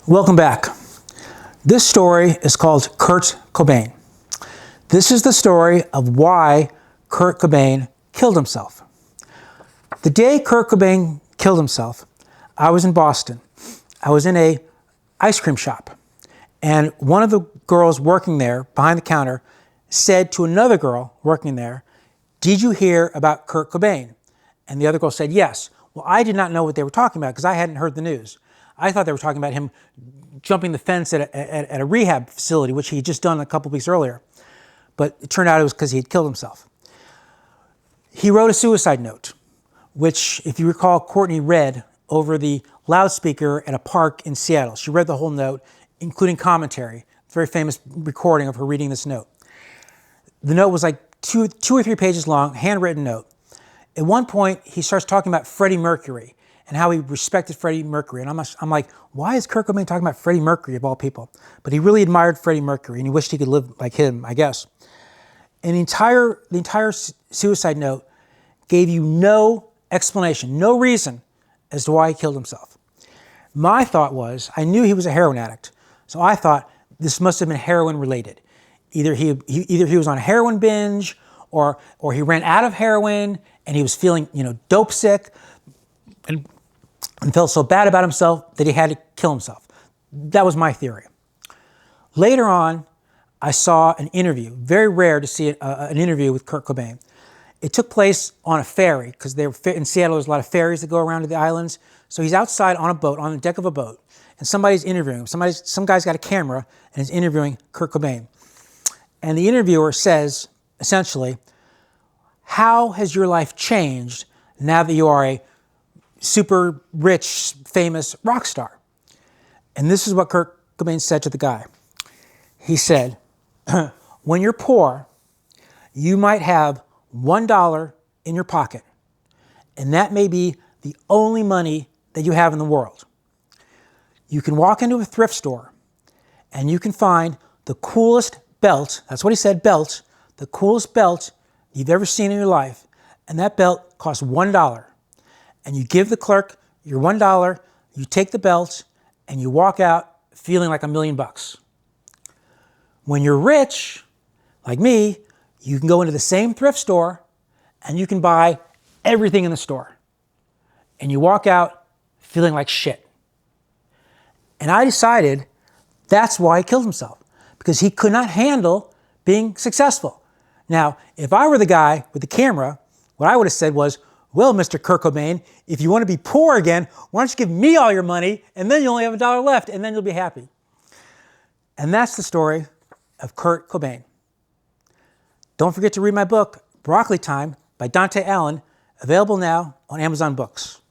Welcome back. This story is called Kurt Cobain. This is the story of why Kurt Cobain killed himself. The day Kurt Cobain killed himself, I was in Boston. I was in an ice cream shop, and one of the girls working there behind the counter said to another girl working there, "Did you hear about Kurt Cobain?" And the other girl said, "Yes." Well, I did not know what they were talking about because I hadn't heard the news. I thought they were talking about him jumping the fence at a rehab facility, which he had just done a couple weeks earlier. But it turned out it was because he had killed himself. He wrote a suicide note, which, if you recall, Courtney read over the loudspeaker at a park in Seattle. She read the whole note, including commentary. It's a very famous recording of her reading this note. The note was like two or three pages long, handwritten note. At one point, he starts talking about Freddie Mercury and how he respected Freddie Mercury. And I'm like, why is Kurt Cobain talking about Freddie Mercury of all people? But he really admired Freddie Mercury and he wished he could live like him, I guess. And the entire suicide note gave you no explanation, no reason as to why he killed himself. My thought was, I knew he was a heroin addict. So I thought this must have been heroin related. Either he was on a heroin binge or he ran out of heroin and he was feeling, dope sick and felt so bad about himself that he had to kill himself. That was my theory. Later on, I saw an interview, very rare to see an interview with Kurt Cobain. It took place on a ferry, because in Seattle there's a lot of ferries that go around to the islands. So he's outside on a boat, on the deck of a boat, and somebody's interviewing him. Some guy's got a camera and is interviewing Kurt Cobain. And the interviewer says, essentially, how has your life changed now that you are a super rich, famous rock star? And this is what Kurt Cobain said to the guy. He said, when you're poor, you might have $1 in your pocket, and that may be the only money that you have in the world. You can walk into a thrift store and you can find the coolest belt, that's what he said, belt, the coolest belt you've ever seen in your life, and that belt costs $1. And you give the clerk your $1, you take the belt, and you walk out feeling like $1 million. When you're rich, like me, you can go into the same thrift store and you can buy everything in the store. And you walk out feeling like shit. And I decided that's why he killed himself, because he could not handle being successful. Now, if I were the guy with the camera, what I would have said was, well, Mr. Kurt Cobain, if you want to be poor again, why don't you give me all your money and then you only have $1 left and then you'll be happy. And that's the story of Kurt Cobain. Don't forget to read my book, Broccoli Time by Dante, available now on Amazon Books.